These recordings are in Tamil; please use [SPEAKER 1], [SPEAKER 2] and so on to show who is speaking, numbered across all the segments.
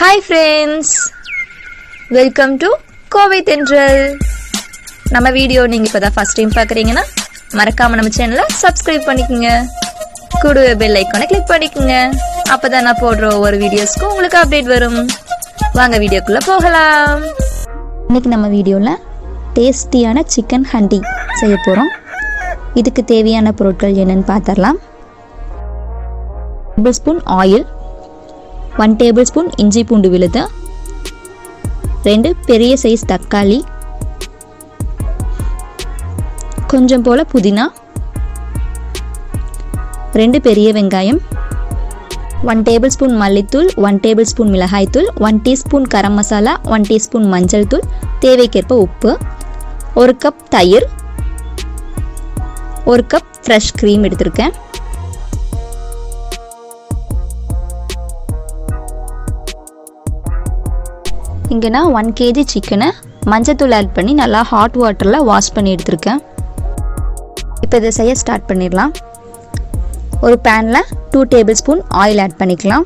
[SPEAKER 1] Hi friends, welcome to Kovai Thendral. நம்ம வீடியோ நீங்க இப்பதான் ஃபர்ஸ்ட் டைம் பார்க்கறீங்கன்னா மறக்காம நம்ம சேனலை சப்ஸ்கிரைப் பண்ணிக்கங்க. கூடவே பெல் ஐகானை கிளிக் பண்ணிக்கங்க. அப்பதான் நான் போடுற ஒவ்வொரு வீடியோஸ்க்கு உங்களுக்கு அப்டேட் வரும். வாங்க வீடியோக்குள்ள போகலாம்.
[SPEAKER 2] இன்னைக்கு நம்ம வீடியோல டேஸ்டியான சிக்கன் ஹண்டி செய்ய போறோம். இதுக்கு தேவையான பொருட்கள் என்னன்னு பார்த்தறலாம். 1 டேபிள்ஸ்பூன் ஆயில், 1 டேபிள்ஸ்பூன் இஞ்சி பூண்டு விழுது, 2 பெரிய சைஸ் தக்காளி, கொஞ்சம் போல புதினா, 2 பெரிய வெங்காயம், 1 டேபிள்ஸ்பூன் மல்லித்தூள், 1 டேபிள்ஸ்பூன் மிளகாய்த்தூள், 1 டீஸ்பூன் கரம் மசாலா, 1 டீஸ்பூன் மஞ்சள் தூள், தேவைக்கேற்ப உப்பு, 1 கப் தயிர், 1 கப் ஃப்ரெஷ் க்ரீம் எடுத்திருக்கேன். இங்கே நான் 1 kg சிக்கனை மஞ்சத்தூள் ஆட் பண்ணி நல்லா ஹாட் வாட்டரில் வாஷ் பண்ணி எடுத்திருக்கேன். இப்போ இதை செய்ய ஸ்டார்ட் பண்ணிடலாம். ஒரு பேனில் 2 டேபிள்ஸ்பூன் ஆயில் ஆட் பண்ணிக்கலாம்.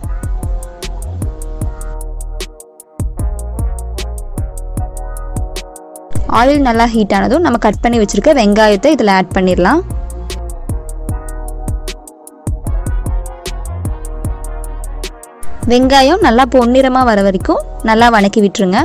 [SPEAKER 2] ஆயில் நல்லா ஹீட் ஆனதும் நம்ம கட் பண்ணி வச்சுருக்க வெங்காயத்தை இதில் ஆட் பண்ணிடலாம். வெங்காயம் நல்லா பொன்னிறமாக வர வரைக்கும் நல்லா வதக்கி விட்டுருங்க.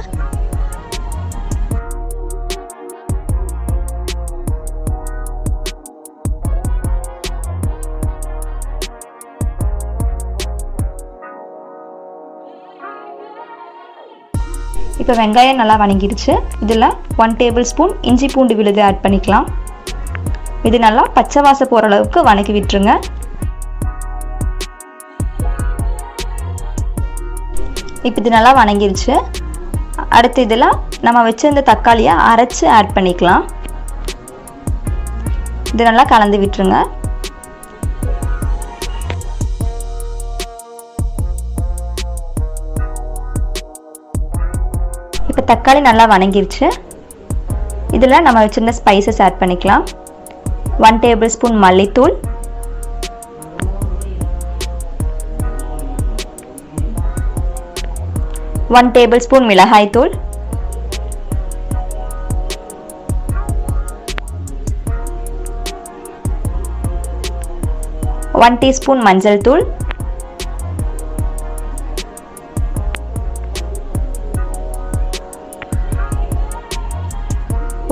[SPEAKER 2] இப்போ வெங்காயம் நல்லா வதங்கிடுச்சு. இதில் 1 டேபிள்ஸ்பூன் இஞ்சி பூண்டு விழுது ஆட் பண்ணிக்கலாம். இது நல்லா பச்சை வாசம் போகிற அளவுக்கு வதக்கி விட்டுருங்க. இப்போ இது நல்லா வதங்கிருச்சு. அடுத்து இதில் நம்ம வச்சிருந்த தக்காளியை அரைச்சி ஆட் பண்ணிக்கலாம். இது நல்லா கலந்து விட்டுருங்க. இப்போ தக்காளி நல்லா வதங்கிருச்சு. இதில் நம்ம வச்சிருந்த ஸ்பைசஸ் ஆட் பண்ணிக்கலாம். 1 டேபிள்ஸ்பூன் மல்லித்தூள், 1 டேபிள்ஸ்பூன் மிளகாய்த்தூள், 1 டீஸ்பூன் மஞ்சள் தூள்,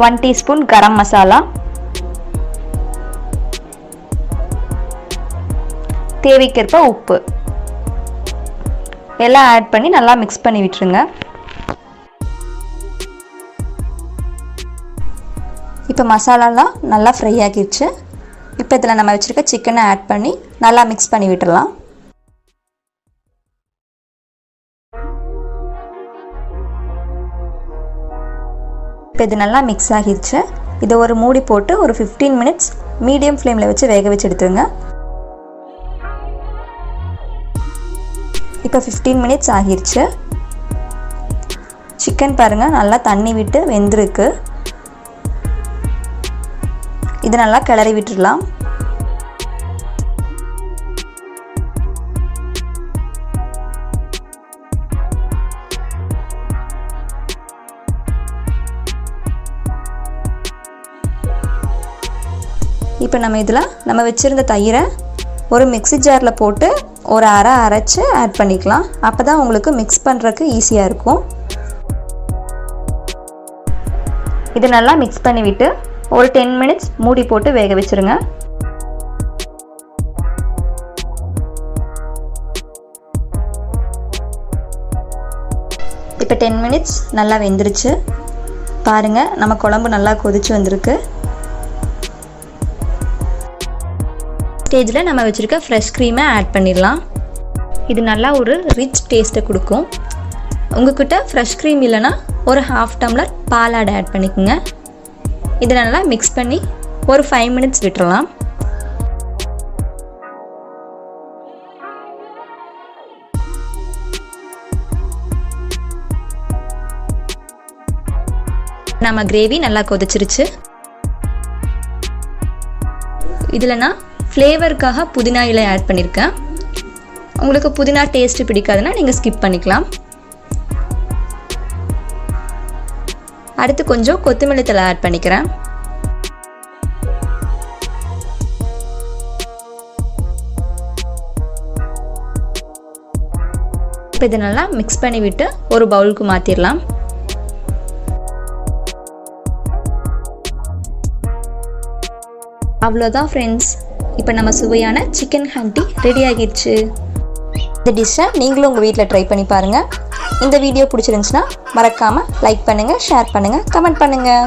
[SPEAKER 2] 1 டீஸ்பூன் கரம் மசாலா, தேவைக்கேற்ப உப்பு எல்லாம் ஆட் பண்ணி நல்லா மிக்ஸ் பண்ணி விட்டுருங்க. இப்போ மசாலாலாம் நல்லா ஃப்ரை ஆகிடுச்சு. இப்போ இதில் நம்ம வச்சுருக்க சிக்கனை ஆட் பண்ணி நல்லா மிக்ஸ் பண்ணி விட்டுடலாம். இப்போ இது நல்லா மிக்ஸ் ஆகிடுச்சு. இதை ஒரு மூடி போட்டு ஒரு 15 மினிட்ஸ் மீடியம் ஃப்ளேமில் வச்சு வேக வச்சு எடுத்துருங்க. இப்போ 15 மினிட்ஸ் ஆகிருச்சு. சிக்கன் பாருங்கள் நல்லா தண்ணி விட்டு வெந்திருக்கு. இது நல்லா கிளறி விட்டுடலாம். இப்போ நம்ம வச்சுருந்த தயிரை ஒரு மிக்ஸி ஜாரில் போட்டு ஒரு அரைச்சி ஆட் பண்ணிக்கலாம். அப்போ தான் உங்களுக்கு மிக்ஸ் பண்ணுறதுக்கு ஈஸியாக இருக்கும். இது நல்லா மிக்ஸ் பண்ணிவிட்டு ஒரு 10 மினிட்ஸ் மூடி போட்டு வேக வச்சுருங்க. இப்போ 10 மினிட்ஸ் நல்லா வெந்துருச்சு. பாருங்கள் நம்ம குழம்பு நல்லா கொதிச்சு வந்திருக்கு. ஸ்டேஜில் நம்ம வச்சுருக்க ஃப்ரெஷ் க்ரீமை ஆட் பண்ணிடலாம். இது நல்லா ஒரு ரிச் டேஸ்ட்டை கொடுக்கும். உங்கள்கிட்ட ஃப்ரெஷ் க்ரீம் இல்லைன்னா ஒரு 1/2 டம்ளர் பாலாடை ஆட் பண்ணிக்கோங்க. இதை நல்லா மிக்ஸ் பண்ணி ஒரு 5 மினிட்ஸ் விட்டுறலாம். நம்ம கிரேவி நல்லா கொதிச்சிருச்சு. இதில் நான் ஃப்ளேவருக்காக புதினா இலை ஆட் பண்ணியிருக்கேன். உங்களுக்கு புதினா டேஸ்ட் பிடிக்காதுன்னா நீங்கள் ஸ்கிப் பண்ணிக்கலாம்.
[SPEAKER 1] அடுத்து கொஞ்சம் கொத்தமல்லி தழை ஆட் பண்ணிக்கிறேன். இப்போ இதை நல்லா மிக்ஸ் பண்ணி விட்டு ஒரு பவுலுக்கு மாற்றிடலாம். அவ்வளோதான் ஃப்ரெண்ட்ஸ், இப்போ நம்ம சுவையான சிக்கன் ஹண்டி ரெடி ஆகிடுச்சு. இந்த டிஷ்ஷை நீங்களும் உங்கள் வீட்டில் ட்ரை பண்ணி பாருங்கள். இந்த வீடியோ பிடிச்சிருந்துச்சுன்னா மறக்காமல் லைக் பண்ணுங்கள், ஷேர் பண்ணுங்கள், கமெண்ட் பண்ணுங்கள்.